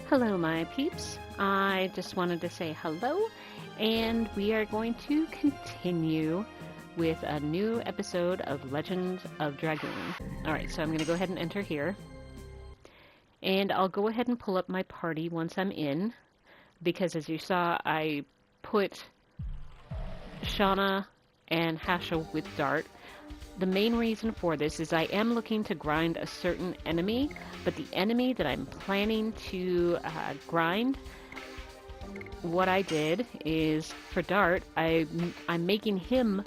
Hello, my peeps. I just wanted to say hello, and we are going to continue with a new episode of Legend of Dragoon. Alright, so I'm going to go ahead and enter here. And I'll go ahead and pull up my party once I'm in, because as you saw, I put Shauna and Hashel with Dart. The main reason for this is I am looking to grind a certain enemy, but the enemy that I'm planning to grind, what I did is, for Dart, I'm making him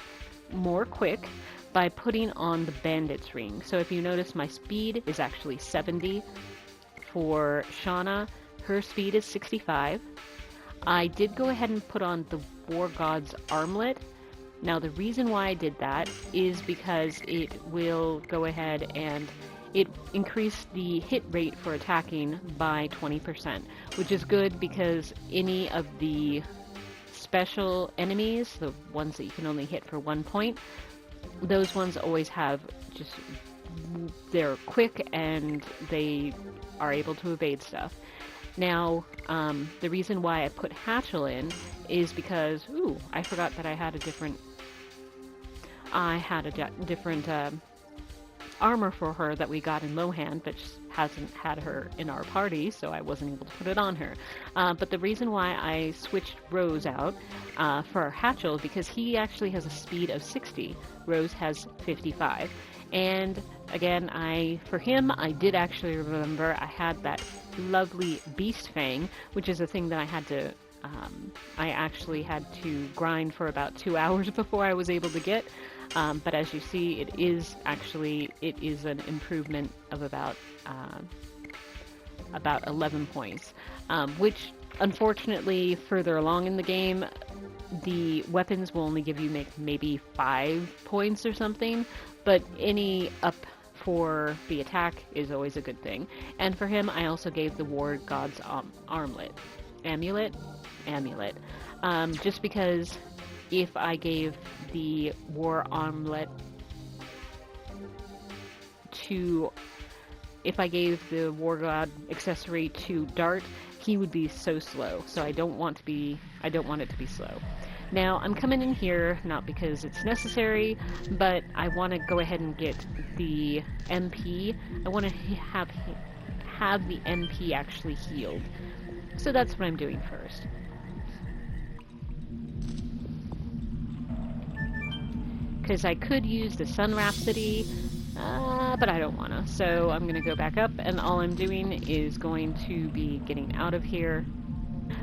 more quick by putting on the Bandit's Ring. So if you notice, my speed is actually 70. For Shauna, her speed is 65. I did go ahead and put on the War God's Armlet. Now the reason why I did that is because it will go ahead and it increased the hit rate for attacking by 20%, which is good because any of the special enemies, the ones that you can only hit for 1 point, those ones always have just, they're quick and they are able to evade stuff. Now, the reason why I put Hatchel in is because, ooh, I forgot that I had a different armor for her that we got in Lohan, but hasn't had her in our party, so I wasn't able to put it on her. But the reason why I switched Rose out for Hatchel is because he actually has a speed of 60. Rose has 55. And again, for him, I did actually remember I had that lovely Beast Fang, which is a thing that I had to, I actually had to grind for about 2 hours before I was able to get. But as you see, it is an improvement of about 11 points, which unfortunately further along in the game, the weapons will only give you maybe 5 points or something, but any up for the attack is always a good thing. And for him, I also gave the War God's Amulet, just because if I gave the War Armlet if I gave the War God accessory to Dart, he would be so slow. So I don't want it to be slow. Now, I'm coming in here not because it's necessary, but I want to go ahead and get the MP. I want to have the MP actually healed. So that's what I'm doing first. Because I could use the Sun Rhapsody, but I don't want to. So I'm going to go back up, and all I'm doing is going to be getting out of here.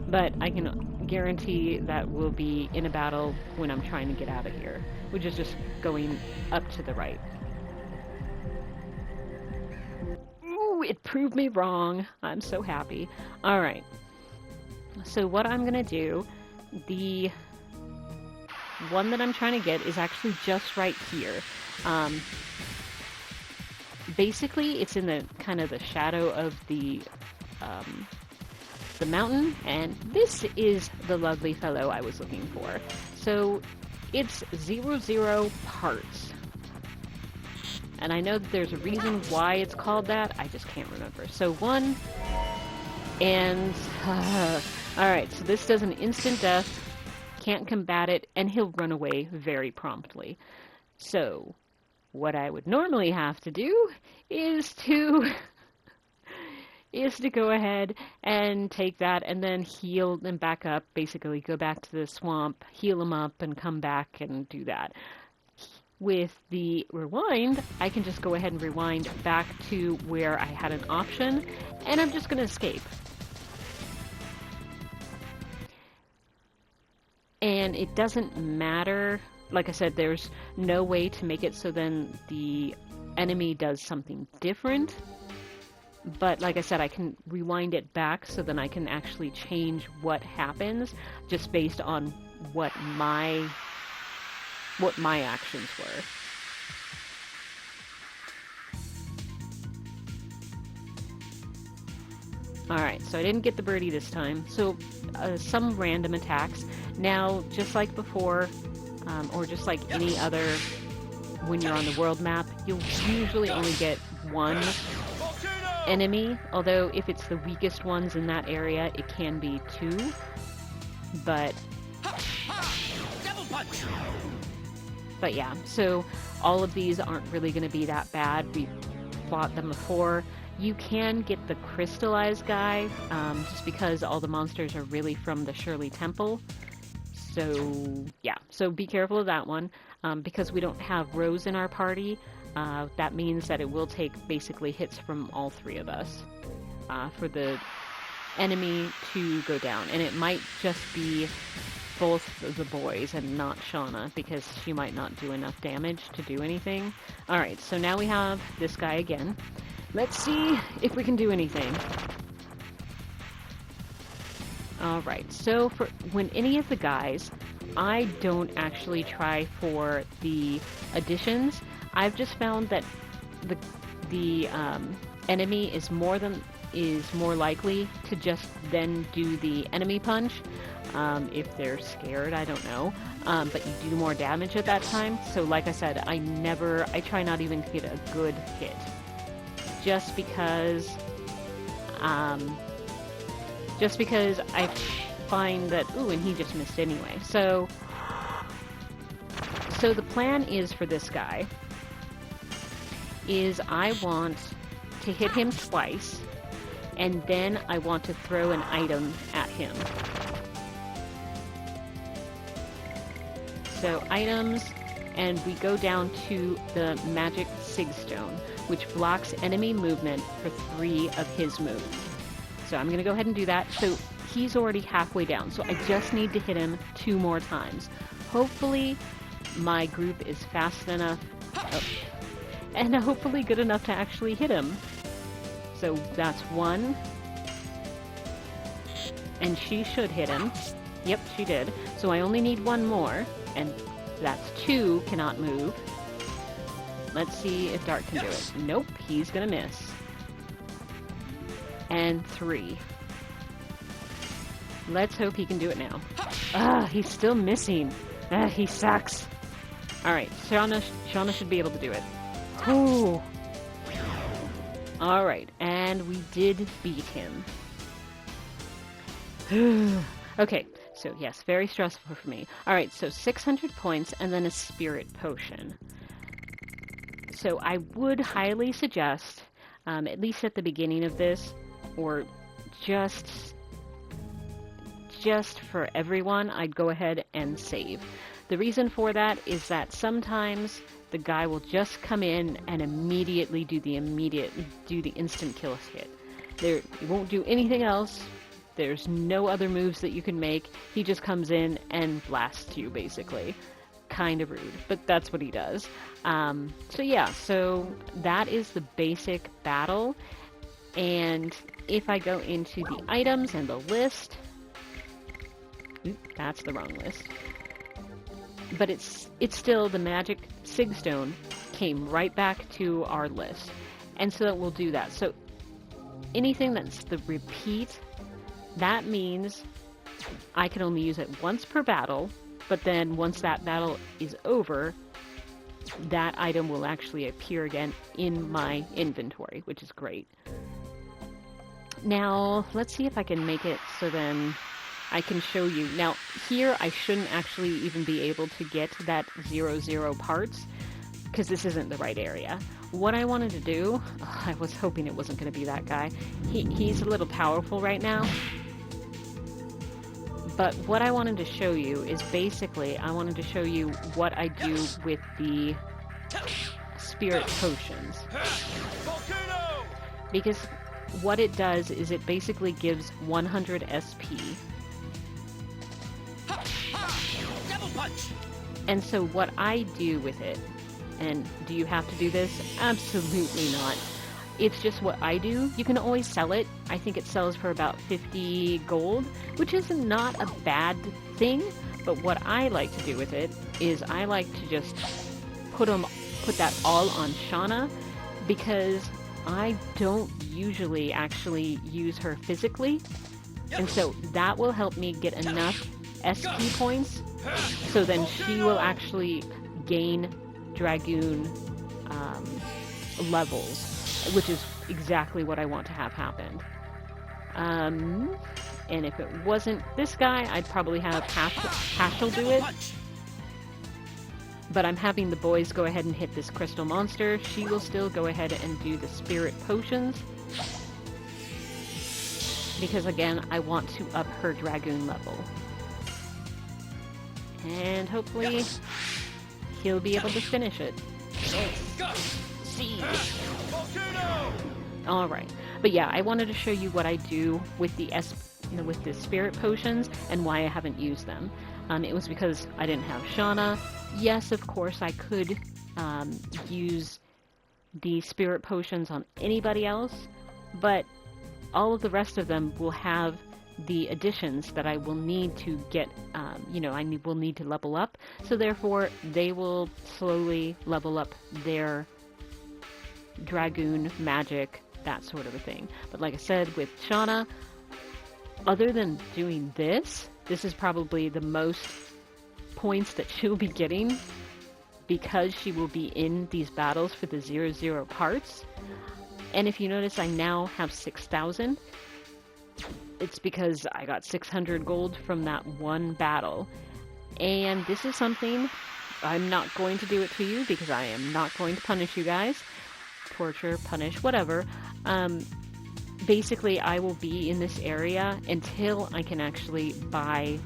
But I can guarantee that we'll be in a battle when I'm trying to get out of here, which is just going up to the right. Ooh, it proved me wrong. I'm so happy. Alright. So what I'm going to do, the one that I'm trying to get is actually just right here. Basically, it's in the kind of the shadow of the mountain, and this is the lovely fellow I was looking for. So it's 00 parts. And I know that there's a reason why it's called that, I just can't remember. So 1, and alright, so this does an instant death, can't combat it, and he'll run away very promptly. So what I would normally have to do is to go ahead and take that and then heal them back up, basically go back to the swamp, heal them up, and come back and do that. With the rewind, I can just go ahead and rewind back to where I had an option, and I'm just going to escape. And it doesn't matter, like I said, there's no way to make it so then the enemy does something different. But like I said, I can rewind it back so then I can actually change what happens just based on what my actions were. Alright, so I didn't get the birdie this time. So some random attacks. Now, just like before, or just like any other, when you're on the world map, you'll usually only get one enemy, although if it's the weakest ones in that area, it can be 2. But yeah, so all of these aren't really going to be that bad. We've fought them before. You can get the crystallized guy, just because all the monsters are really from the Shirley Temple. So yeah, so be careful of that one. Because we don't have Rose in our party, that means that it will take basically hits from all 3 of us for the enemy to go down. And it might just be both of the boys and not Shauna, because she might not do enough damage to do anything. Alright, so now we have this guy again. Let's see if we can do anything. Alright, so for when any of the guys, I don't actually try for the additions. I've just found that the enemy is more likely to just then do the enemy punch. If they're scared, I don't know. But you do more damage at that time. So like I said, I try not even to get a good hit. Just because I find that, ooh, and he just missed anyway. So the plan is for this guy is I want to hit him twice, and then I want to throw an item at him. So items, and we go down to the magic Sigstone, which blocks enemy movement for 3 of his moves. So I'm going to go ahead and do that. So he's already halfway down, so I just need to hit him 2 more times. Hopefully my group is fast enough, and hopefully good enough to actually hit him. So that's 1. And she should hit him. Yep, she did. So I only need 1 more, and that's 2 cannot move. Let's see if Dart can do it. Nope, he's gonna miss. And 3. Let's hope he can do it now. He's still missing. He sucks. Alright, Shauna should be able to do it. Ooh. Alright, and we did beat him. Okay, so yes, very stressful for me. Alright, so 600 points and then a spirit potion. So I would highly suggest, at least at the beginning of this, or just for everyone, I'd go ahead and save. The reason for that is that sometimes the guy will just come in and immediately do the instant kill hit. He won't do anything else. There's no other moves that you can make. He just comes in and blasts you, basically. Kind of rude, but that's what he does. So yeah, so that is the basic battle. And if I go into the items and the list, that's the wrong list. But it's still the magic Sigstone came right back to our list. And so we'll do that. So anything that's the repeat, that means I can only use it once per battle, but then once that battle is over, that item will actually appear again in my inventory, which is great. Now, let's see if I can make it so then I can show you. Now, here I shouldn't actually even be able to get that 00 parts, because this isn't the right area. What I wanted to do, I was hoping it wasn't going to be that guy. He's a little powerful right now. But what I wanted to show you is basically, I wanted to show you what I do with the spirit potions. Because what it does is it basically gives 100 SP. And so what I do with it, and do you have to do this? Absolutely not. It's just what I do. You can always sell it. I think it sells for about 50 gold, which is not a bad thing. But what I like to do with it is I like to just put that all on Shauna, because I don't usually actually use her physically. And so that will help me get enough SP points, so then she will actually gain Dragoon levels, which is exactly what I want to have happen. And if it wasn't this guy, I'd probably have Hashel do it. But I'm having the boys go ahead and hit this crystal monster. She will still go ahead and do the spirit potions. Because again, I want to up her dragoon level. And hopefully he'll be able to finish it. Alright. But yeah, I wanted to show you what I do with the spirit potions and why I haven't used them. It was because I didn't have Shauna. Yes, of course, I could use the spirit potions on anybody else, but all of the rest of them will have the additions that I will need to get, will need to level up. So therefore, they will slowly level up their dragoon, magic, that sort of a thing. But like I said, with Shauna, other than doing this is probably the most points that she'll be getting because she will be in these battles for the 0-0 parts. And if you notice, I now have 6,000. It's because I got 600 gold from that one battle. And this is something I'm not going to do it to you because I am not going to punish you guys. Torture, punish, whatever. Basically, I will be in this area until I can actually buy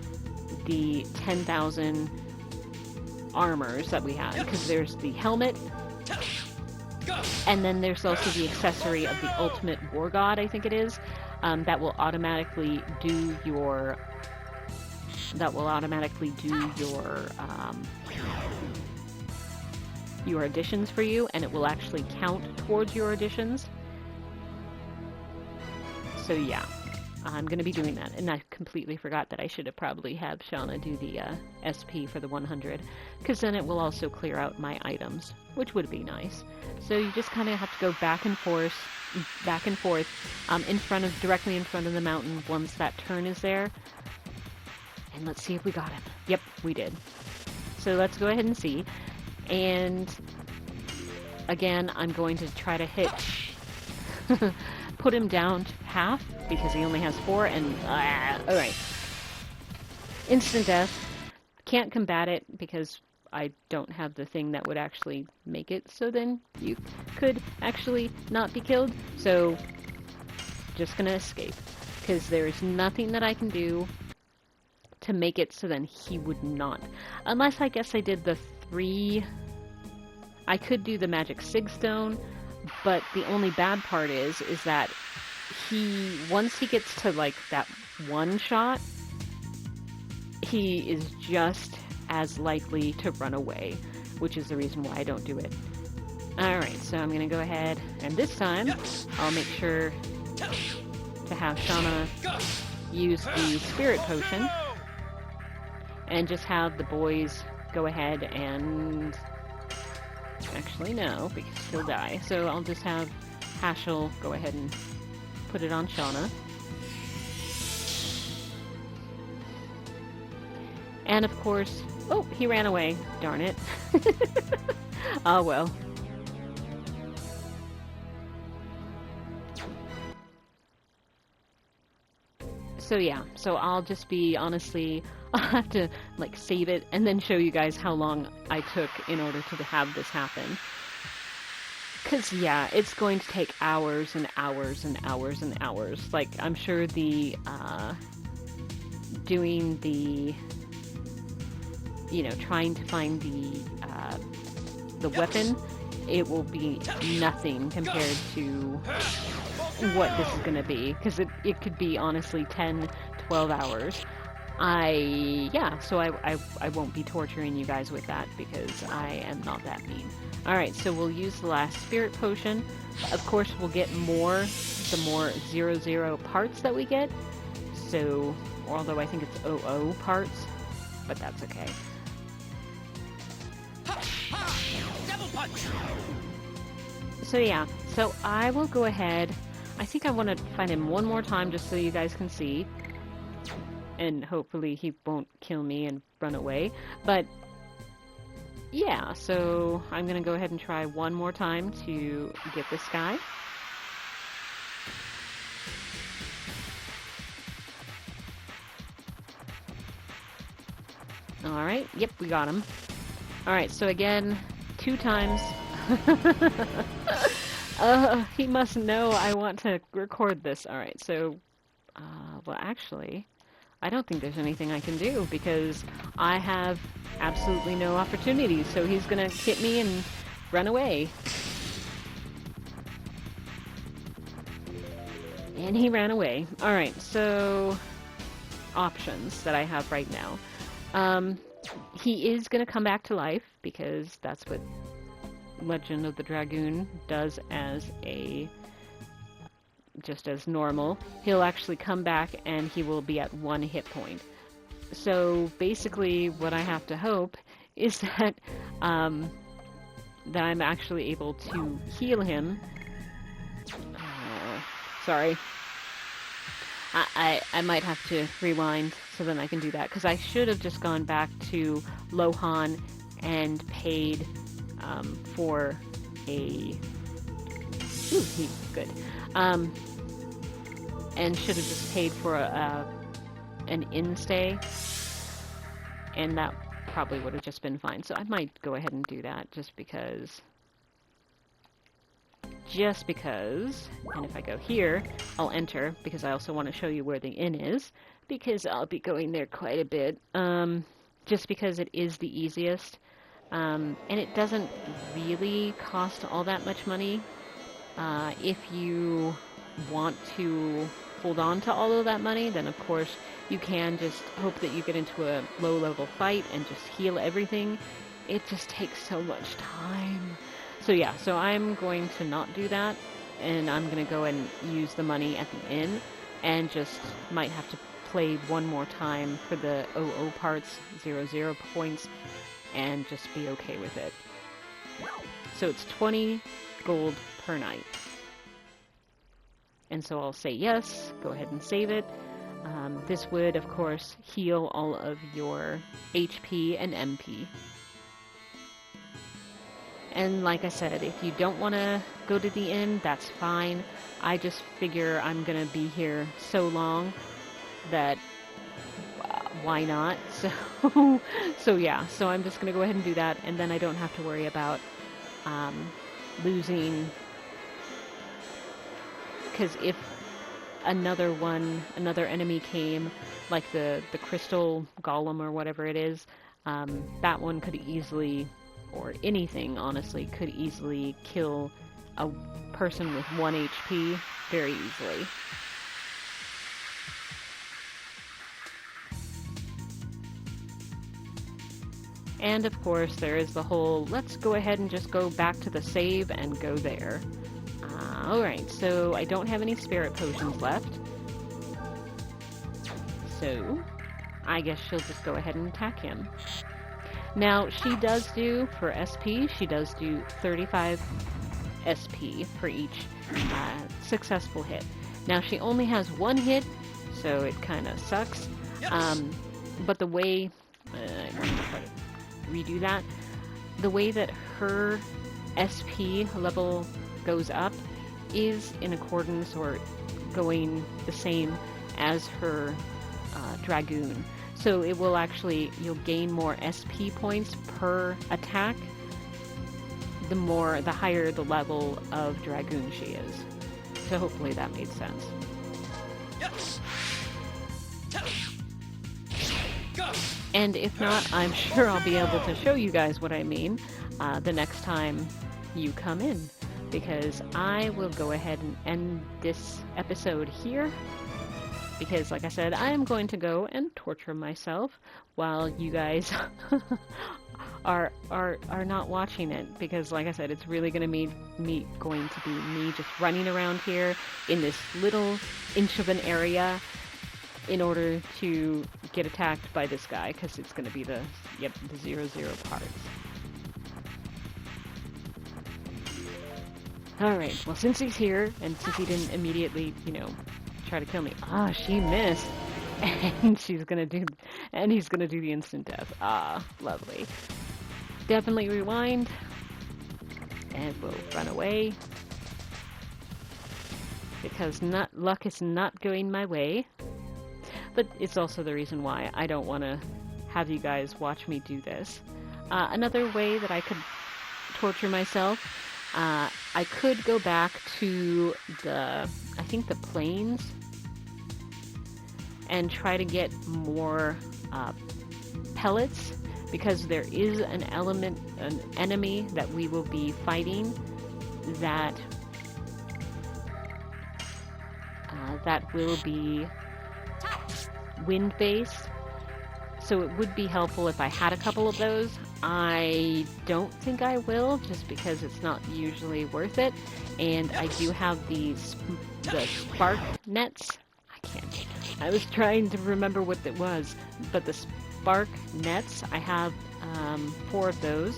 the 10,000 armors that we have. Because there's the helmet, and then there's also the accessory of the Ultimate War God, I think it is, that will automatically do your additions for you, and it will actually count towards your additions. So yeah, I'm going to be doing that, and I completely forgot that I should have probably had Shauna do the SP for the 100, because then it will also clear out my items, which would be nice. So you just kind of have to go back and forth, directly in front of the mountain once that turn is there. And let's see if we got him. Yep, we did. So let's go ahead and see. And again, I'm going to try to hit put him down to half because he only has 4 and alright. Instant death. Can't combat it because I don't have the thing that would actually make it, so then you could actually not be killed. So just gonna escape because there's nothing that I can do to make it so then he would not. Unless I guess I did the 3... I could do the magic sigstone, but the only bad part is that once he gets to like that one shot, he is just as likely to run away, which is the reason why I don't do it. Alright, so I'm gonna go ahead, and this time, I'll make sure to have Shauna use the spirit potion, and just have the boys go ahead and... Actually, no, because he'll die. So I'll just have Hashel go ahead and put it on Shauna. And of course... Oh, he ran away. Darn it. Oh well. So yeah, so I'll just be, honestly, I'll have to, like, save it and then show you guys how long I took in order to have this happen. Because, yeah, it's going to take hours and hours and hours and hours. Like, I'm sure the, doing the, trying to find the weapon, it will be nothing compared to what this is going to be, because it could be honestly 10-12 hours. So I won't be torturing you guys with that because I am not that mean. Alright, so we'll use the last spirit potion. Of course, we'll get the more 0-0 parts that we get. So, although I think it's OO parts, but that's okay. So yeah, so I will go ahead. I think I want to find him one more time just so you guys can see. And hopefully he won't kill me and run away. But yeah, so I'm going to go ahead and try one more time to get this guy. Alright, yep, we got him. Alright, so again, 2 times. He must know I want to record this. Alright, so, well actually, I don't think there's anything I can do because I have absolutely no opportunity, so he's gonna hit me and run away. And he ran away. Alright, so options that I have right now. He is gonna come back to life because that's what Legend of the Dragoon does just as normal. He'll actually come back and he will be at 1 hit point. So basically what I have to hope is that that I'm actually able to heal him. Sorry. I might have to rewind so then I can do that, because I should have just gone back to Lohan and paid for a... Ooh, good. And should have just paid for an in-stay, and that probably would have just been fine. So I might go ahead and do that just because, and if I go here, I'll enter, because I also want to show you where the inn is, because I'll be going there quite a bit, just because it is the easiest, and it doesn't really cost all that much money. If you want to hold on to all of that money, then of course you can just hope that you get into a low-level fight and just heal everything. It just takes so much time. So yeah, so I'm going to not do that, and I'm going to go and use the money at the inn, and just might have to play one more time for the OOPArts 00 points, and just be okay with it. So it's 20 gold per night. And so I'll say yes, go ahead and save it. This would, of course, heal all of your HP and MP. And like I said, if you don't want to go to the inn, that's fine. I just figure I'm going to be here so long that why not? So yeah, so I'm just going to go ahead and do that, and then I don't have to worry about losing, because if another enemy came, like the crystal golem or whatever it is, that one could easily, or anything honestly, could easily kill a person with 1 HP very easily. And of course there is the whole, let's go ahead and just go back to the save and go there. Alright, so I don't have any spirit potions left. So I guess she'll just go ahead and attack him. Now, she does do, for SP, she does do 35 SP for each successful hit. Now, she only has 1 hit, so it kind of sucks. Yes. But the way, I want to try to redo that, the way that her SP level goes up is in accordance or going the same as her Dragoon. So it will actually, you'll gain more SP points per attack the higher the level of Dragoon she is. So hopefully that made sense. Yes. And if not, I'm sure I'll be able to show you guys what I mean the next time you come in, because I will go ahead and end this episode here. Because, like I said, I am going to go and torture myself while you guys are not watching it. Because, like I said, it's really going to be me just running around here in this little inch of an area in order to get attacked by this guy. Because it's going to be the 00 parts. Alright, well, since he's here, and since he didn't immediately, try to kill me. Ah, she missed. And he's gonna do the instant death. Ah, lovely. Definitely rewind. And we'll run away. Because luck is not going my way. But it's also the reason why I don't want to have you guys watch me do this. Another way that I could torture myself, I could go back to I think the plains, and try to get more pellets, because there is an enemy that we will be fighting that will be wind-based. So it would be helpful if I had a couple of those. I don't think I will, just because it's not usually worth it. And I do have the spark nets. I was trying to remember what it was, but the spark nets, I have 4 of those.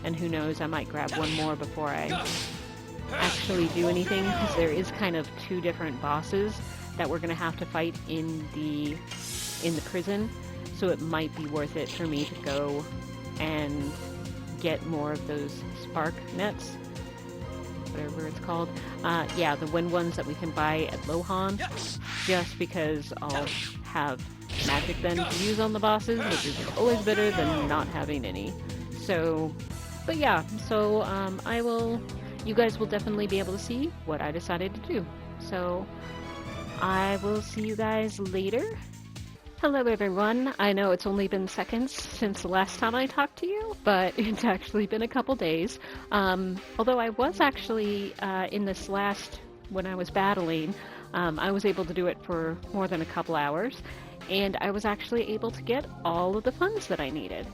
And who knows, I might grab one more before I actually do anything, because there is kind of 2 different bosses that we're going to have to fight in the prison. So it might be worth it for me to go and get more of those spark nets, whatever it's called. Yeah, the wind ones that we can buy at Lohan, just because I'll have magic then to use on the bosses, which is always better than not having any. So, but yeah, so you guys will definitely be able to see what I decided to do. So I will see you guys later. Hello everyone. I know it's only been seconds since the last time I talked to you, but it's actually been a couple days. Although I was actually in this last, when I was battling, I was able to do it for more than a couple hours, and I was actually able to get all of the funds that I needed.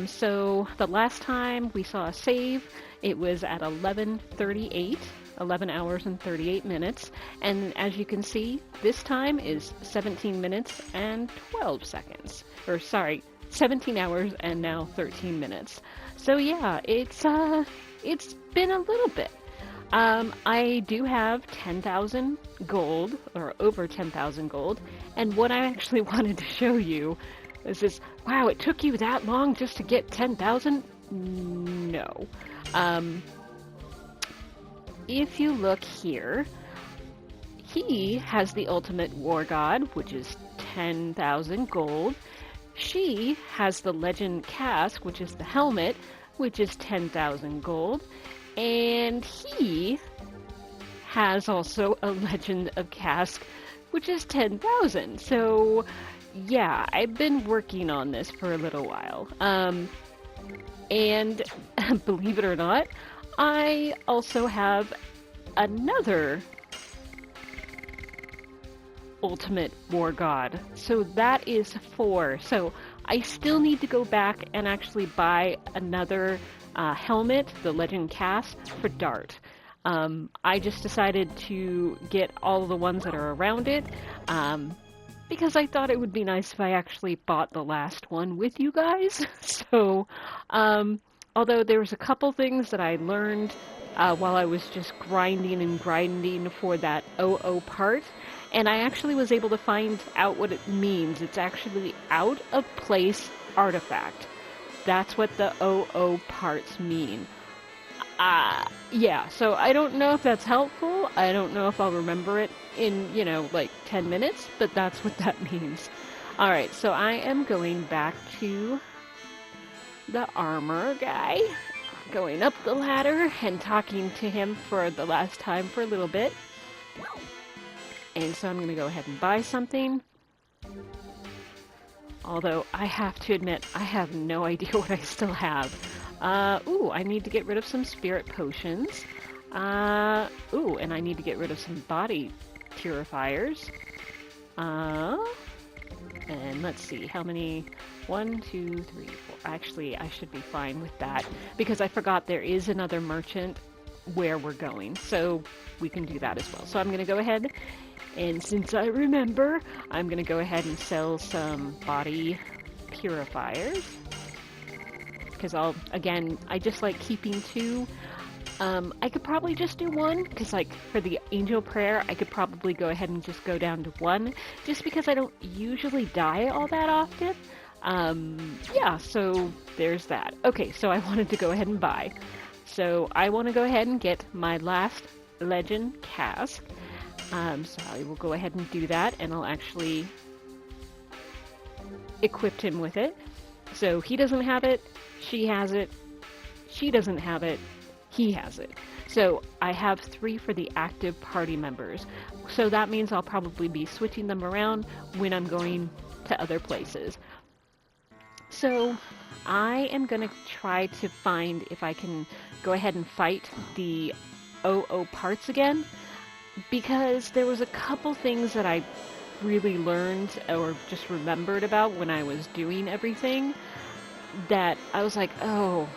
So the last time we saw a save, it was at 11:38. 11 hours and 38 minutes, and as you can see, this time is 17 minutes and 12 seconds. Or sorry, 17 hours and now 13 minutes. So yeah, it's been a little bit. I do have 10,000 gold, or over 10,000 gold, and what I actually wanted to show you is this. Wow, it took you that long just to get 10,000? No. If you look here, he has the ultimate war god, which is 10,000 gold. She has the legend casque, which is the helmet, which is 10,000 gold. And he has also a legend of casque, which is 10,000. So yeah, I've been working on this for a little while. And believe it or not, I also have another ultimate war god. So that is 4. So I still need to go back and actually buy another helmet, the legend casque, for Dart. I just decided to get all the ones that are around it, because I thought it would be nice if I actually bought the last one with you guys. So, although there was a couple things that I learned while I was just grinding for that OOPArt, and I actually was able to find out what it means. It's actually out of place artifact. That's what the OOPArts mean. Yeah, so I don't know if that's helpful. I don't know if I'll remember it in, like 10 minutes, but that's what that means. Alright, so I am going back to the armor guy, going up the ladder and talking to him for the last time for a little bit. And so I'm going to go ahead and buy something. Although I have to admit, I have no idea what I still have. Ooh, I need to get rid of some spirit potions. Ooh, and I need to get rid of some body purifiers. And let's see, how many? 1, 2, 3, 4. Actually, I should be fine with that, because I forgot there is another merchant where we're going, so we can do that as well. So I'm going to go ahead, and since I remember, I'm going to go ahead and sell some body purifiers, because I just like keeping 2. I could probably just do 1, because like for the angel prayer, I could probably go ahead and just go down to 1, just because I don't usually die all that often. Yeah, so there's that. Okay, so I wanted to go ahead and buy. So I want to go ahead and get my last legend casque. So I will go ahead and do that, and I'll actually equipped him with it. So he doesn't have it, she has it, she doesn't have it, he has it. So I have 3 for the active party members. So that means I'll probably be switching them around when I'm going to other places. So I am going to try to find if I can go ahead and fight the OOPArts again, because there was a couple things that I really learned or just remembered about when I was doing everything that I was like, oh,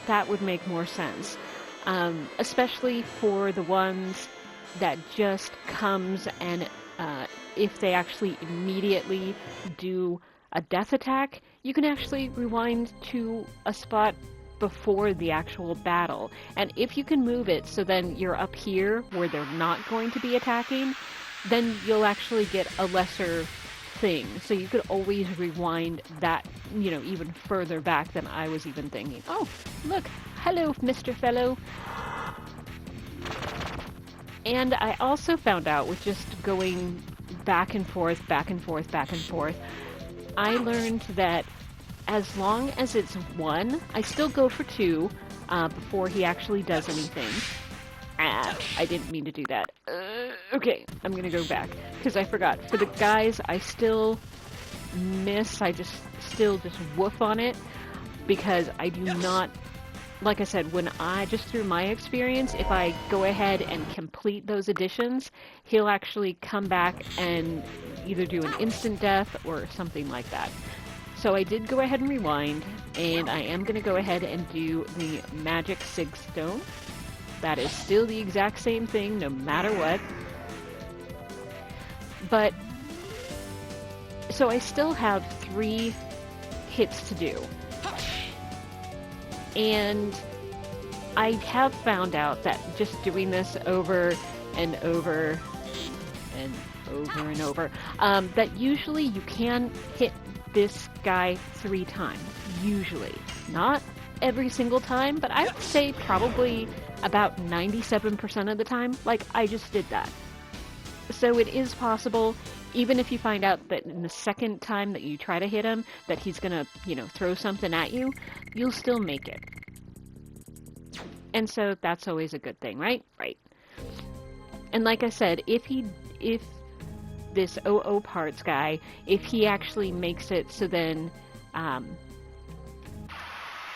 that would make more sense. Especially for the ones that just comes and if they actually immediately do a death attack, you can actually rewind to a spot before the actual battle. And if you can move it so then you're up here where they're not going to be attacking, then you'll actually get a lesser thing. So you could always rewind that, you know, even further back than I was even thinking. Oh, look. Hello, Mr. Fellow. And I also found out with just going back and forth, back and forth, back and forth, I learned that as long as it's 1, I still go for 2 before he actually does anything. I didn't mean to do that. Okay, I'm gonna go back because I forgot. For the guys, I still miss. I still just woof on it because I do not. Like I said, when just through my experience, if I go ahead and complete those additions, he'll actually come back and either do an instant death or something like that. So I did go ahead and rewind, and I am going to go ahead and do the magic sig stone. That is still the exact same thing, no matter what. But, so I still have 3 hits to do. And I have found out that just doing this over and over and over and over, that usually you can hit this guy 3 times. Usually. Not every single time, but I would say probably about 97% of the time. Like, I just did that. So it is possible, even if you find out that in the second time that you try to hit him, that he's gonna, you know, throw something at you, you'll still make it. And so that's always a good thing, right? Right. And like I said, if this OOPArts guy, if he actually makes it so then,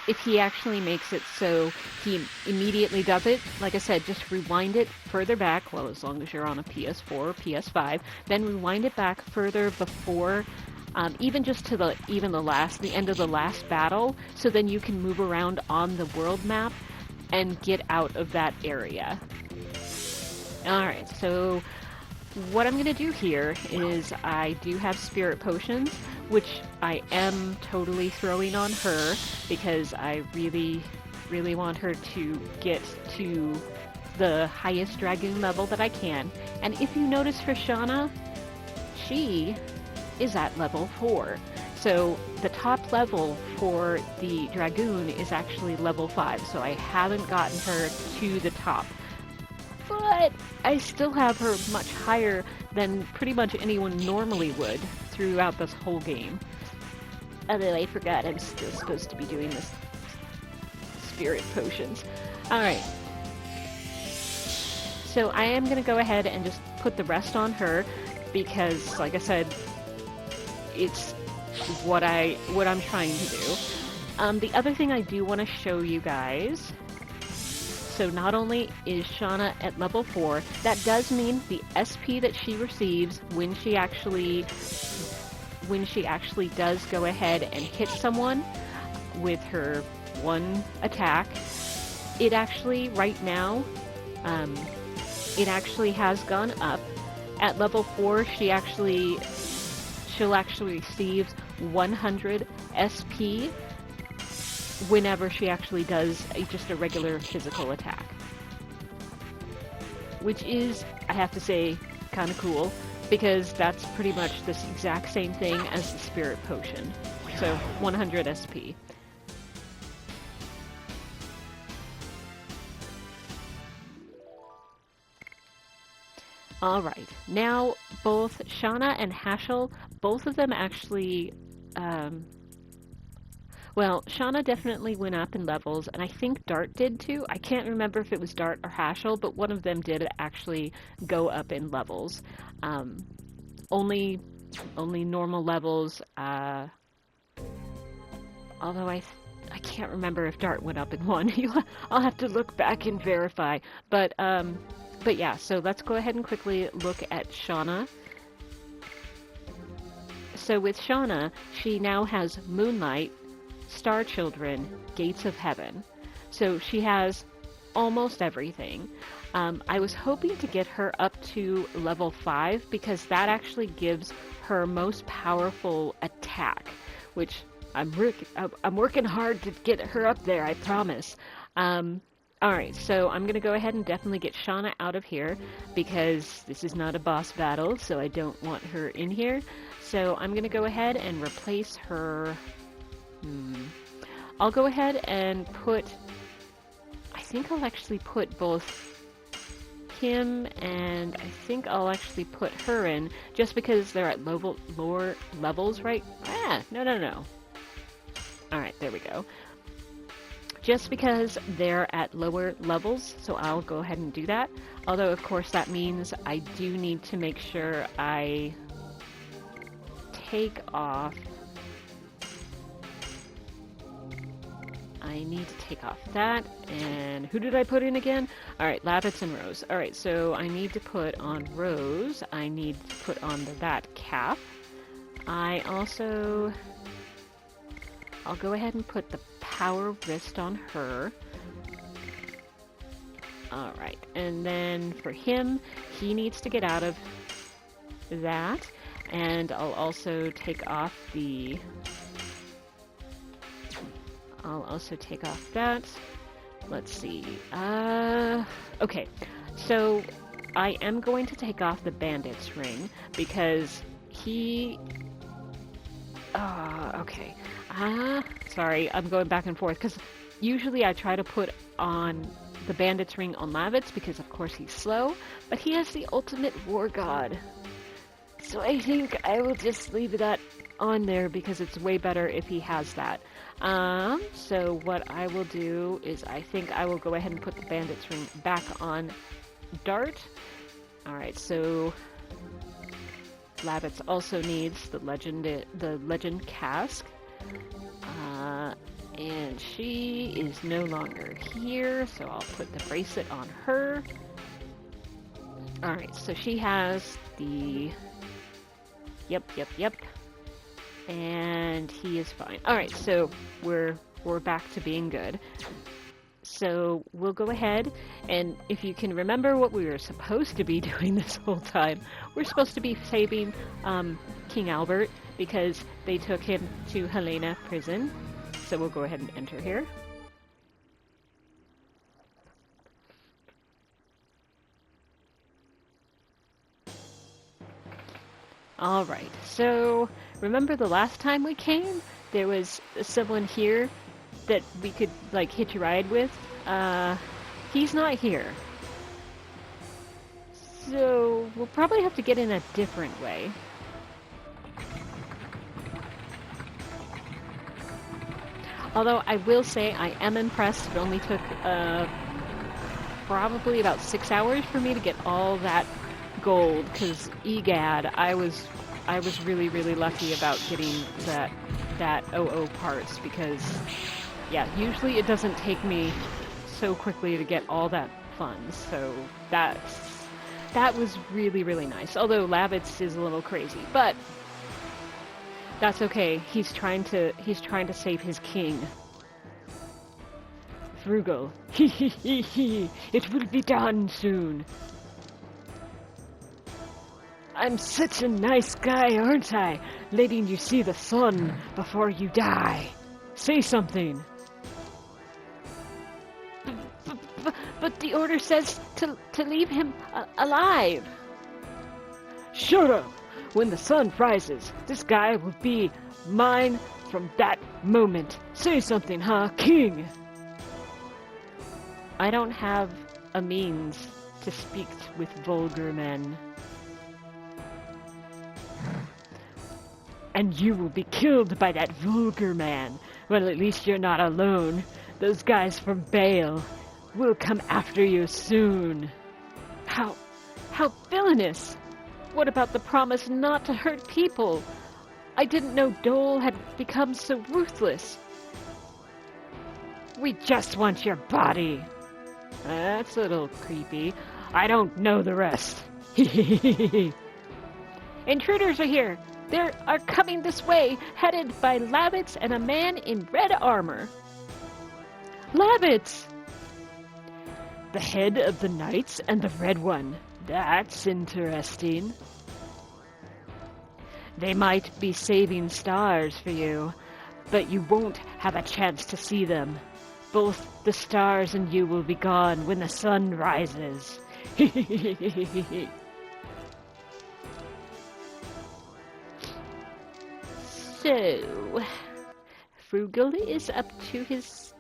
if he actually makes it so he immediately does it, like I said, just rewind it further back, well, as long as you're on a PS4 or PS5, then rewind it back further before, even just to the end of the last battle, so then you can move around on the world map and get out of that area. Alright, so what I'm going to do here is I do have spirit potions, which I am totally throwing on her because I really, really want her to get to the highest dragoon level that I can. And if you notice for Shauna, she is at level 4. So the top level for the dragoon is actually level 5, so I haven't gotten her to the top. But I still have her much higher than pretty much anyone normally would throughout this whole game. Although I forgot I'm still supposed to be doing this spirit potions. Alright. So I am going to go ahead and just put the rest on her because, like I said, it's what I'm trying to do. The other thing I do want to show you guys, so not only is Shauna at level 4, that does mean the SP that she receives when she actually does go ahead and hit someone with her 1 attack, it actually, right now, it actually has gone up. At level 4, she'll actually receive 100 SP whenever she actually does just a regular physical attack. Which is, I have to say, kind of cool, because that's pretty much the exact same thing as the spirit potion. So, 100 SP. Alright, now both Shauna and Hashel, both of them actually, um, well, Shauna definitely went up in levels, and I think Dart did too. I can't remember if it was Dart or Hashel, but one of them did actually go up in levels. Um, only, only normal levels, although I can't remember if Dart went up in one. I'll have to look back and verify. But yeah, so let's go ahead and quickly look at Shauna. So with Shauna, she now has Moonlight, Star Children, Gates of Heaven. So she has almost everything. I was hoping to get her up to level 5 because that actually gives her most powerful attack, which I'm working hard to get her up there, I promise. Alright, so I'm going to go ahead and definitely get Shauna out of here because this is not a boss battle, so I don't want her in here. So I'm going to go ahead and replace her. I'll go ahead and put, I think I'll actually put both him and I think I'll actually put her in just because they're at lower levels, right? No. Alright, there we go. Just because they're at lower levels, so I'll go ahead and do that. Although, of course, that means I do need to make sure I take off. I need to take off that, and who did I put in again? Alright, Labbits and Rose. Alright, so I need to put on Rose, I need to put on that cap. I'll go ahead and put the power wrist on her. Alright, and then for him, he needs to get out of that, and I'll also take off that. Let's see. Okay. So I am going to take off the bandit's ring because he. Okay. Sorry, I'm going back and forth because usually I try to put on the bandit's ring on Labbits because of course he's slow, but he has the ultimate war god. So I think I will just leave that on there because it's way better if he has that. So what I will do is I think I will go ahead and put the bandit's ring back on Dart. Alright, so Labbits also needs the legend cask. And she is no longer here, so I'll put the bracelet on her. Alright, so she has the... Yep. And he is fine. Alright, so we're back to being good. So we'll go ahead, and if you can remember what we were supposed to be doing this whole time, we're supposed to be saving King Albert because they took him to Hellena Prison. So we'll go ahead and enter here. Alright, so remember the last time we came? There was someone here that we could, like, hitch a ride with. He's not here. So we'll probably have to get in a different way. Although I will say I am impressed. It only took probably about 6 hours for me to get all that gold, because egad, I was really lucky about getting that OOPArts, because yeah, usually it doesn't take me so quickly to get all that funds, so that was really nice. Although Labbits is a little crazy, but that's okay. He's trying to save his king. Frugal. It will be done soon. I'm such a nice guy, aren't I? Letting you see the sun before you die. Say something. But the order says to leave him alive. Shut up! When the sun rises, this guy will be mine from that moment. Say something, huh, King? I don't have a means to speak with vulgar men. and you will be killed by that vulgar man. Well, at least you're not alone. Those guys from Bale will come after you soon. How villainous! What about the promise not to hurt people? I didn't know Dole had become so ruthless. We just want your body. That's a little creepy. I don't know the rest. Intruders are here. They are coming this way, headed by Labbits and a man in red armor. Labbits! The head of the knights and the red one. That's interesting. They might be saving stars for you, but you won't have a chance to see them. Both the stars and you will be gone when the sun rises. So, Frugal is up to his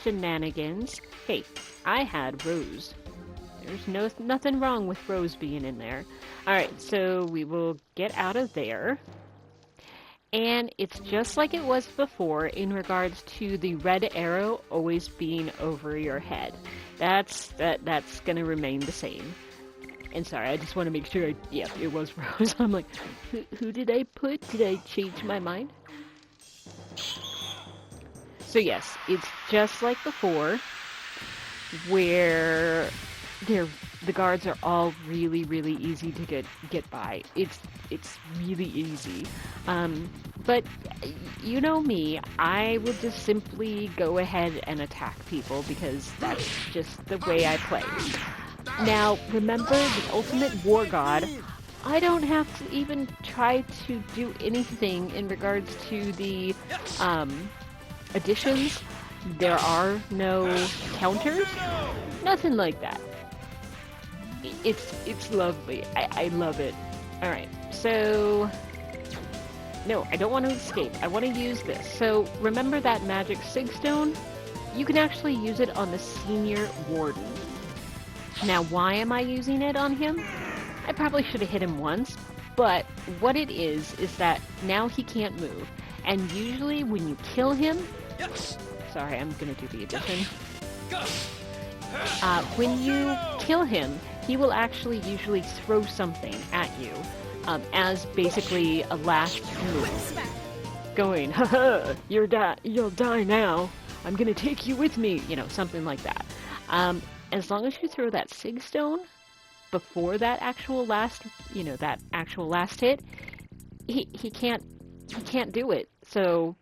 shenanigans. Hey, I had Rose. There's nothing wrong with Rose being in there. Alright, so we will get out of there. And it's just like it was before in regards to the red arrow always being over your head. That's gonna remain the same. And sorry, I just want to make sure, yeah, it was Rose. I'm like, who did I put? Did I change my mind? So yes, it's just like before, where the guards are all really, really easy to get by. It's really easy. But you know me, I will just simply go ahead and attack people because that's just the way I play. Now, remember the ultimate war god, I don't have to even try to do anything in regards to the additions. There are no counters, nothing like that. It's lovely. I love it. Alright, so... No, I don't want to escape. I want to use this. So, remember that magic sigstone? You can actually use it on the senior warden. Now, why am I using it on him? I probably should have hit him once, but what it is that now he can't move. And usually when you kill him... Sorry, I'm gonna do the addition. When you kill him, he will actually usually throw something at you, as basically a last move. Going, haha, you'll die now. I'm gonna take you with me, you know, something like that. As long as you throw that sigstone before that actual last, you know, that actual last hit, he can't do it. So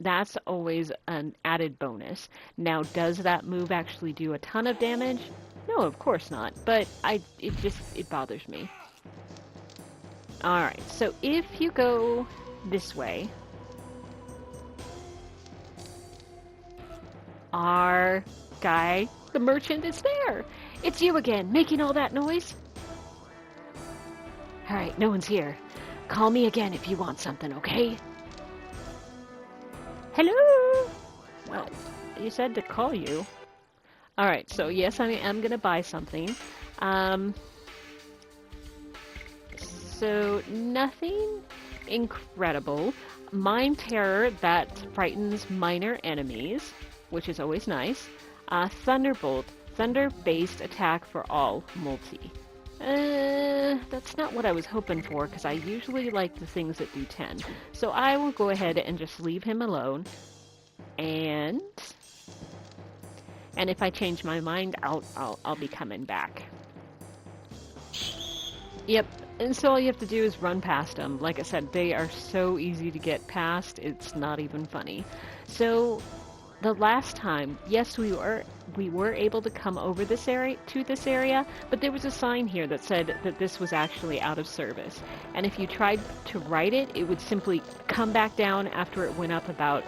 that's always an added bonus. Now, does that move actually do a ton of damage? No, of course not. But it bothers me. All right. So if you go this way, our guy, the merchant, is there. It's you again, making all that noise. All right, no one's here. Call me again if you want something, okay? Hello? Well, you said to call you. All right, so yes, I am gonna buy something. So nothing incredible. Mind Terror, that frightens minor enemies, which is always nice. Thunderbolt, thunder-based attack for all, multi. That's not what I was hoping for, because I usually like the things that do 10. So I will go ahead and just leave him alone. And if I change my mind, I'll be coming back. Yep, and so all you have to do is run past them. Like I said, they are so easy to get past, it's not even funny. So the last time, yes, we were able to come over this area, but there was a sign here that said that this was actually out of service. And if you tried to write it, it would simply come back down after it went up about,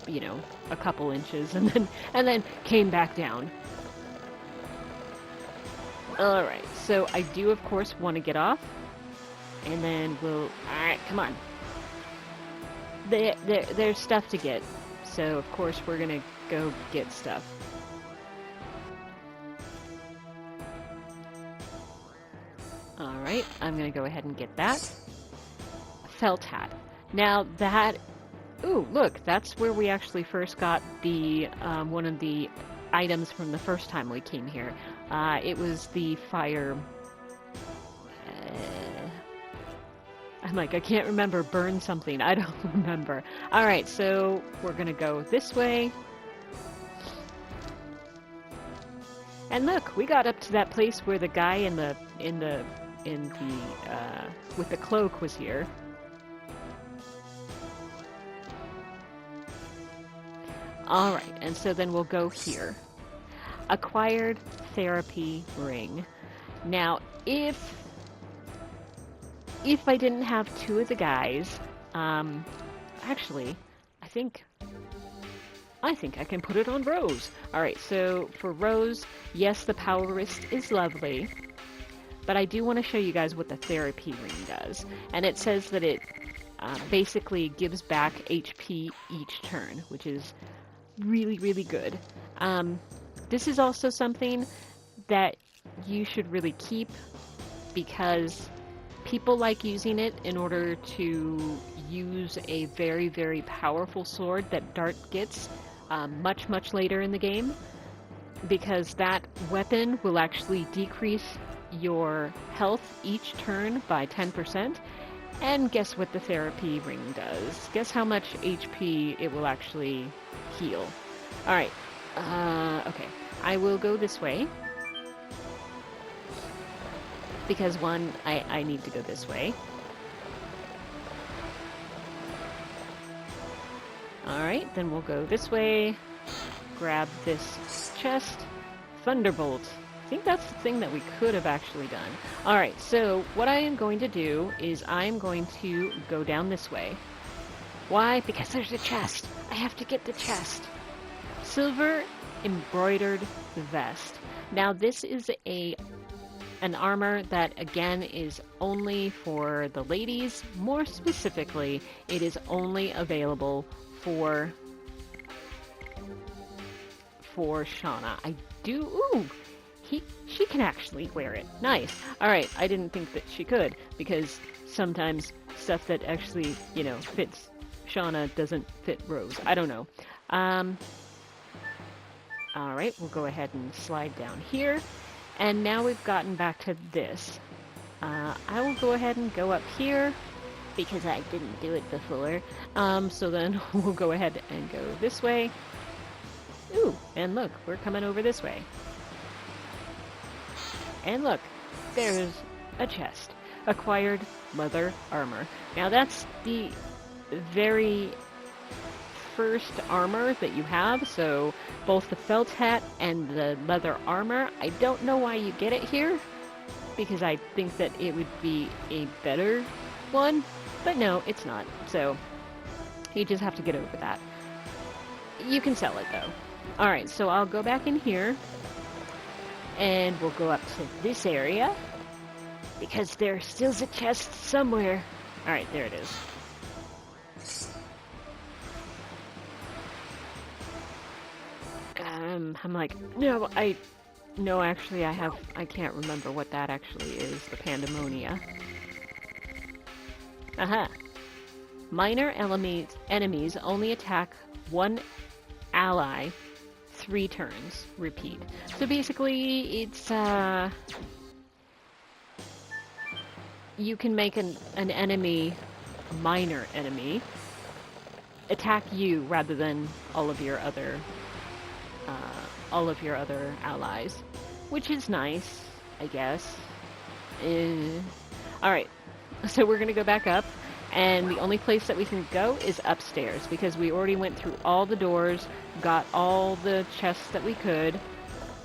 you know, a couple inches, and then came back down. All right, so I do, of course, want to get off, and then we'll. All right, come on. There's stuff to get. So, of course, we're gonna go get stuff. Alright, I'm gonna go ahead and get that. Felt hat. Now that... Ooh, look, that's where we actually first got the one of the items from the first time we came here. It was the fire... I'm like, I can't remember, burn something. I don't remember. Alright, so we're gonna go this way. And look, we got up to that place where the guy with the cloak was here. Alright, and so then we'll go here. Acquired therapy ring. Now, if I didn't have two of the guys, actually, I think I can put it on Rose. Alright, so for Rose, yes, the power wrist is lovely, but I do want to show you guys what the therapy ring does. And it says that it basically gives back HP each turn, which is really, really good. This is also something that you should really keep, because people like using it in order to use a very, very powerful sword that Dart gets much, much later in the game, because that weapon will actually decrease your health each turn by 10%. And guess what the therapy ring does? Guess how much HP it will actually heal. Alright, okay. I will go this way, because one, I need to go this way. Alright, then we'll go this way, grab this chest, Thunderbolt. I think that's the thing that we could have actually done. Alright, so what I am going to do is I'm going to go down this way. Why? Because there's a chest. I have to get the chest. Silver embroidered vest. Now this is an armor that, again, is only for the ladies. More specifically, it is only available for Shauna. She can actually wear it. Nice. Alright, I didn't think that she could, because sometimes stuff that actually, fits Shauna doesn't fit Rose. I don't know. Alright, we'll go ahead and slide down here. And now we've gotten back to this. I will go ahead and go up here, because I didn't do it before. So then we'll go ahead and go this way. Ooh, and look, we're coming over this way. And look, there's a chest. Acquired leather armor. Now that's the very first armor that you have, so both the felt hat and the leather armor. I don't know why you get it here, because I think that it would be a better one, but no, it's not. So you just have to get over that. You can sell it though. Alright, so I'll go back in here, and we'll go up to this area, because there still's a chest somewhere. Alright, there it is. I'm like, no, actually I can't remember what that actually is, the Pandemonia. Aha! Minor enemies only attack one ally 3 turns. Repeat. So basically, it's, you can make an enemy, a minor enemy, attack you rather than all of your other allies, which is nice, I guess. Alright, so we're gonna go back up, and the only place that we can go is upstairs, because we already went through all the doors, got all the chests that we could.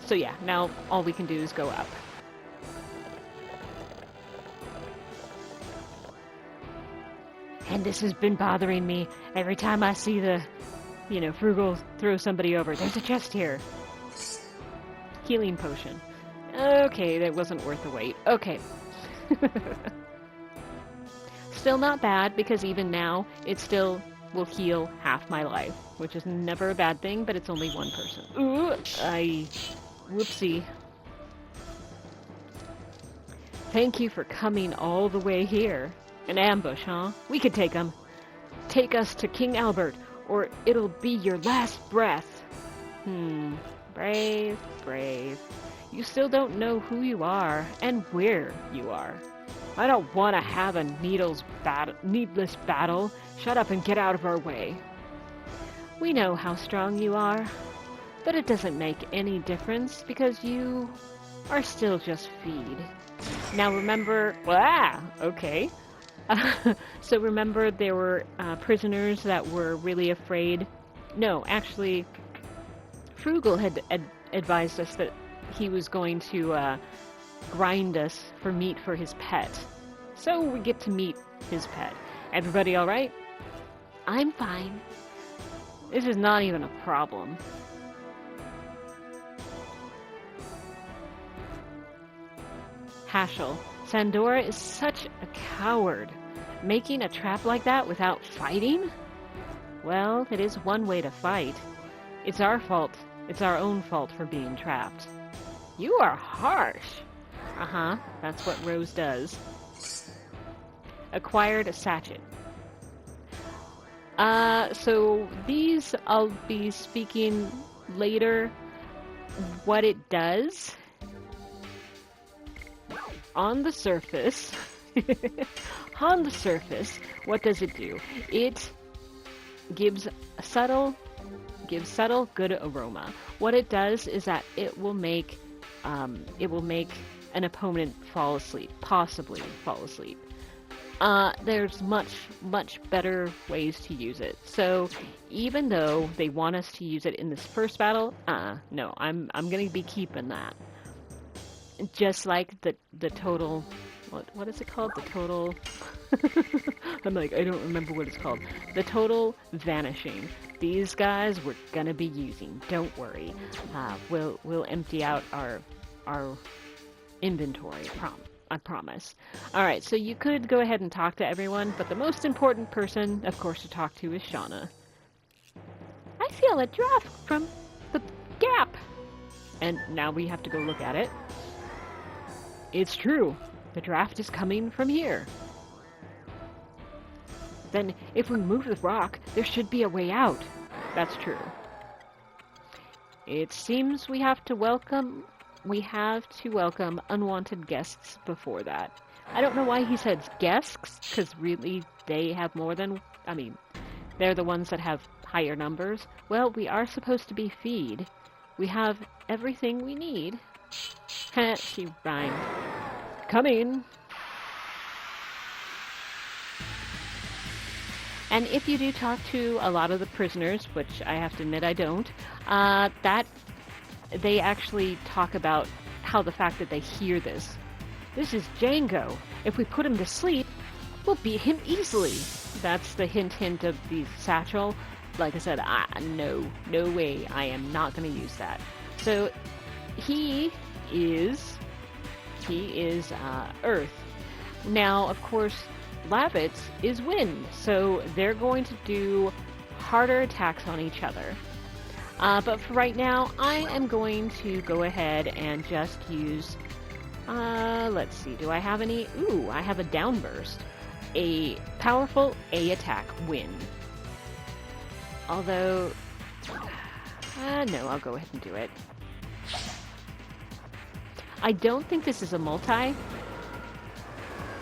So yeah, now all we can do is go up. And this has been bothering me every time I see the, Frugal throw somebody over. There's a chest here. Healing potion. Okay, that wasn't worth the wait. Okay. Still not bad, because even now, it still will heal half my life, which is never a bad thing, but it's only one person. Ooh, whoopsie. Thank you for coming all the way here. An ambush, huh? We could take them. Take us to King Albert, or it'll be your last breath. Brave, brave. You still don't know who you are and where you are. I don't want to have a needless battle. Shut up and get out of our way. We know how strong you are, but it doesn't make any difference because you are still just feed. Now remember... okay. So remember there were prisoners that were really afraid. No, actually, Frugal had advised us that he was going to grind us for meat for his pet. So we get to meet his pet. Everybody all right? I'm fine. This is not even a problem. Haschel. Sandora is such a coward. Making a trap like that without fighting? Well, it is one way to fight. It's our fault. It's our own fault for being trapped. You are harsh. Uh-huh, that's what Rose does. Acquired a sachet. So these I'll be speaking later. What it does... On the surface, what does it do? It gives subtle, good aroma. What it does is that it will make an opponent fall asleep, possibly fall asleep. There's much better ways to use it. So even though they want us to use it in this first battle, no, I'm gonna be keeping that. Just like the total, what is it called? The total, I'm like, I don't remember what it's called. The total vanishing. These guys we're gonna be using, don't worry. We'll empty out our inventory, I promise. Alright, so you could go ahead and talk to everyone, but the most important person, of course, to talk to is Shauna. I feel a draft from the gap! And now we have to go look at it. It's true. The draft is coming from here. Then, if we move the rock, there should be a way out. That's true. It seems we have to welcome unwanted guests before that. I don't know why he said guests, because really they have more than... I mean, they're the ones that have higher numbers. Well, we are supposed to be feed. We have everything we need. She rhymed. Coming! And if you do talk to a lot of the prisoners, which I have to admit I don't, that they actually talk about how the fact that they hear this. This is Django. If we put him to sleep, we'll beat him easily. That's the hint of the satchel. Like I said, no way. I am not going to use that. So he is Earth. Now, of course, Labbits is Wind, so they're going to do harder attacks on each other. But for right now, I am going to go ahead and just use, let's see, do I have any? Ooh, I have a Downburst. A powerful A-attack, Wind. Although, no, I'll go ahead and do it. I don't think this is a multi,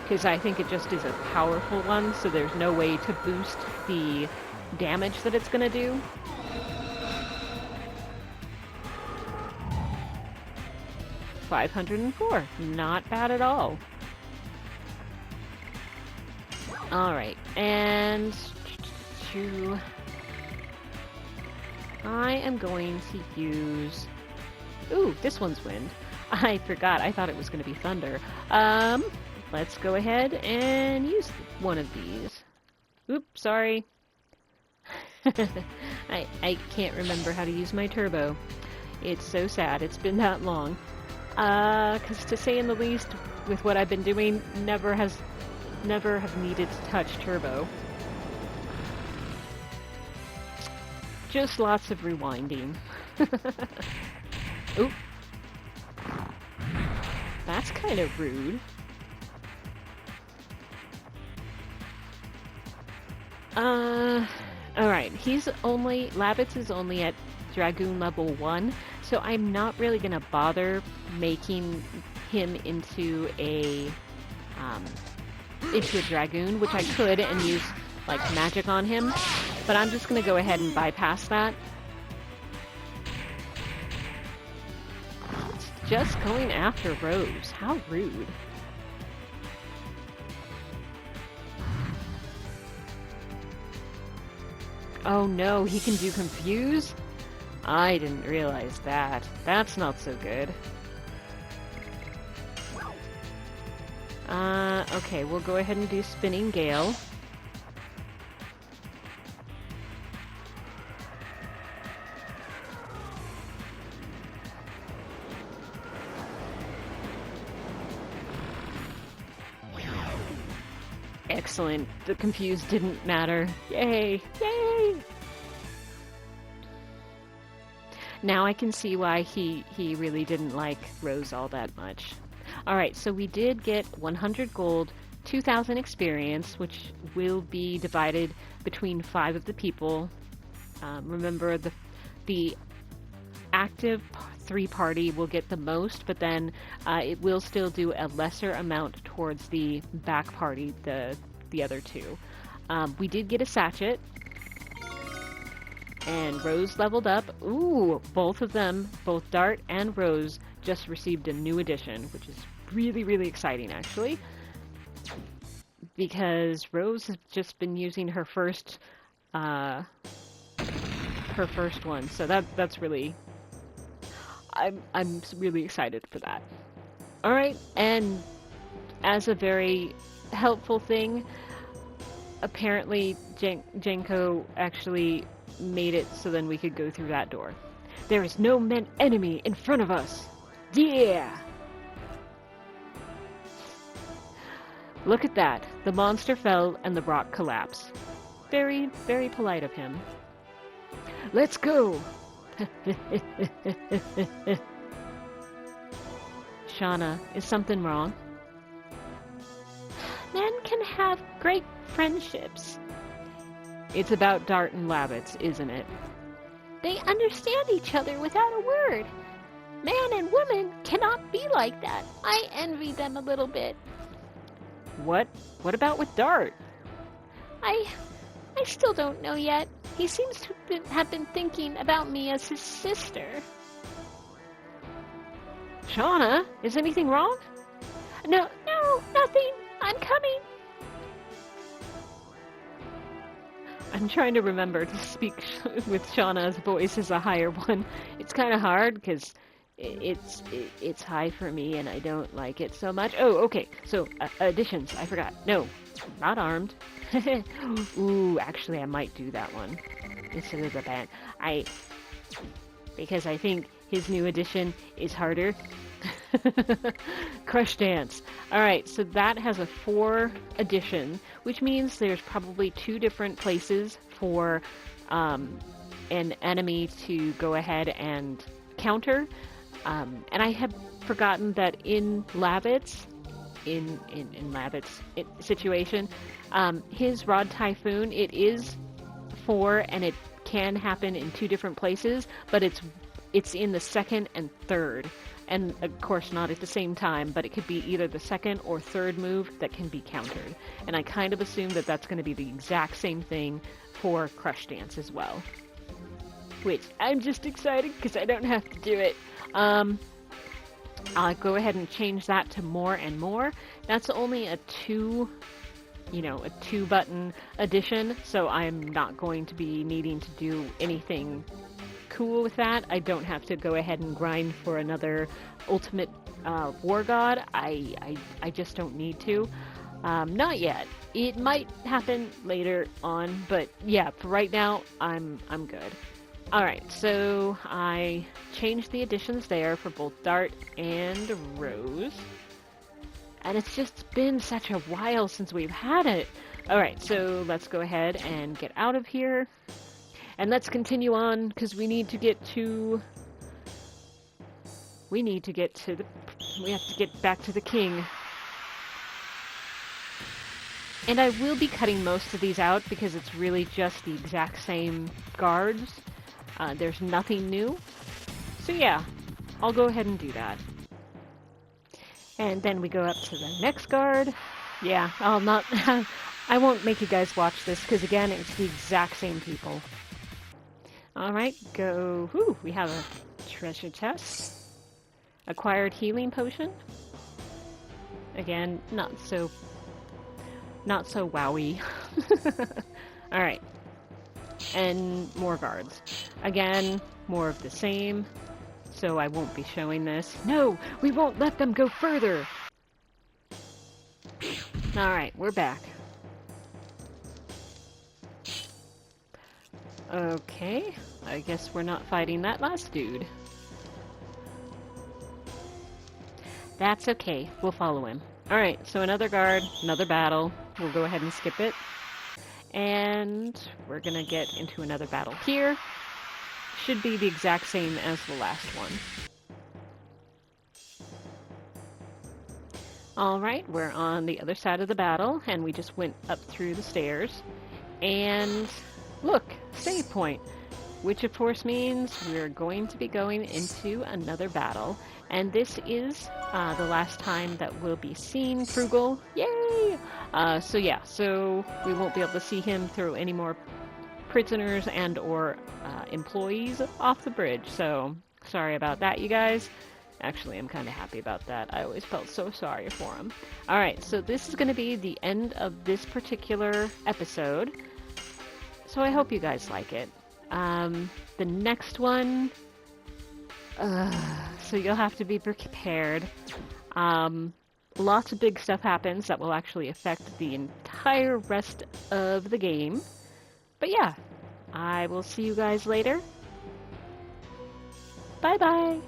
because I think it just is a powerful one, so there's no way to boost the damage that it's going to do. $504. Not bad at all. Alright, and I am going to use... Ooh, this one's Wind. I forgot. I thought it was going to be Thunder. Let's go ahead and use one of these. Oops, sorry. I can't remember how to use my turbo. It's so sad. It's been that long. 'Cause to say in the least, with what I've been doing, never have needed to touch turbo. Just lots of rewinding. Oop. That's kind of rude. Uh, alright, Labbits is only at Dragoon level 1, so I'm not really gonna bother making him into a Dragoon, which I could and use, like, magic on him, but I'm just gonna go ahead and bypass that. It's just going after Rose. How rude. Oh no, he can do Confuse? I didn't realize that. That's not so good. Okay, we'll go ahead and do Spinning Gale. Excellent. The Confuse didn't matter. Yay! Yay! Now I can see why he really didn't like Rose all that much. Alright, so we did get 100 gold, 2,000 experience, which will be divided between 5 of the people. Remember, the active 3 party will get the most, but then it will still do a lesser amount towards the back party, the other 2. We did get a sachet, and Rose leveled up. Ooh, both of them, both Dart and Rose, just received a new addition, which is really, really exciting, actually. Because Rose has just been using her first one, so that's really... I'm really excited for that. Alright, and as a very helpful thing, apparently Jenko actually made it so then we could go through that door. There is no enemy in front of us! Yeah! Look at that. The monster fell and the rock collapsed. Very, very polite of him. Let's go! Shauna, is something wrong? Men can have great friendships. It's about Dart and Labbits, isn't it? They understand each other without a word. Man and woman cannot be like that. I envy them a little bit. What? What about with Dart? I still don't know yet. He seems to have been thinking about me as his sister. Shauna, is anything wrong? No, nothing. I'm coming. I'm trying to remember to speak with Shauna's voice as a higher one. It's kind of hard because it's high for me and I don't like it so much. Oh, okay. So, additions. I forgot. No, not armed. Ooh, actually, I might do that one instead of the band. Because I think his new addition is harder. Crush Dance. Alright, so that has a 4 addition, which means there's probably 2 different places for an enemy to go ahead and counter. And I had forgotten that in Labbits, in Labbits' situation, his Rod Typhoon, it is 4 and it can happen in 2 different places, but it's in the 2nd and 3rd. And of course not at the same time, but it could be either the 2nd or 3rd move that can be countered. And I kind of assume that that's going to be the exact same thing for Crush Dance as well. Which, I'm just excited because I don't have to do it. I'll go ahead and change that to more and more. That's only a 2 button addition, so I'm not going to be needing to do anything cool with that. I don't have to go ahead and grind for another ultimate war god. I just don't need to. Not yet. It might happen later on, but yeah, for right now, I'm good. Alright, so I changed the additions there for both Dart and Rose. And it's just been such a while since we've had it. Alright, so let's go ahead and get out of here. And let's continue on, because we need to get to... We have to get back to the king. And I will be cutting most of these out because it's really just the exact same guards. There's nothing new. So yeah, I'll go ahead and do that. And then we go up to the next guard. Yeah, I'll not... I won't make you guys watch this because again, it's the exact same people. Alright, go... Whew, we have a treasure chest. Acquired healing potion. Again, not so wowie. Alright. And more guards. Again, more of the same. So I won't be showing this. No! We won't let them go further! Alright, we're back. Okay. I guess we're not fighting that last dude. That's okay. We'll follow him. Alright, so another guard, another battle. We'll go ahead and skip it. And we're gonna get into another battle here. Should be the exact same as the last one. Alright, we're on the other side of the battle, and we just went up through the stairs. And look, save point. Which of course means we're going to be going into another battle. And this is the last time that we'll be seeing Frugal. Yay! So yeah, so we won't be able to see him throw any more prisoners and or employees off the bridge. So sorry about that, you guys. Actually, I'm kind of happy about that. I always felt so sorry for him. Alright, so this is going to be the end of this particular episode. So I hope you guys like it. The next one... so you'll have to be prepared. Lots of big stuff happens that will actually affect the entire rest of the game. But yeah, I will see you guys later. Bye-bye!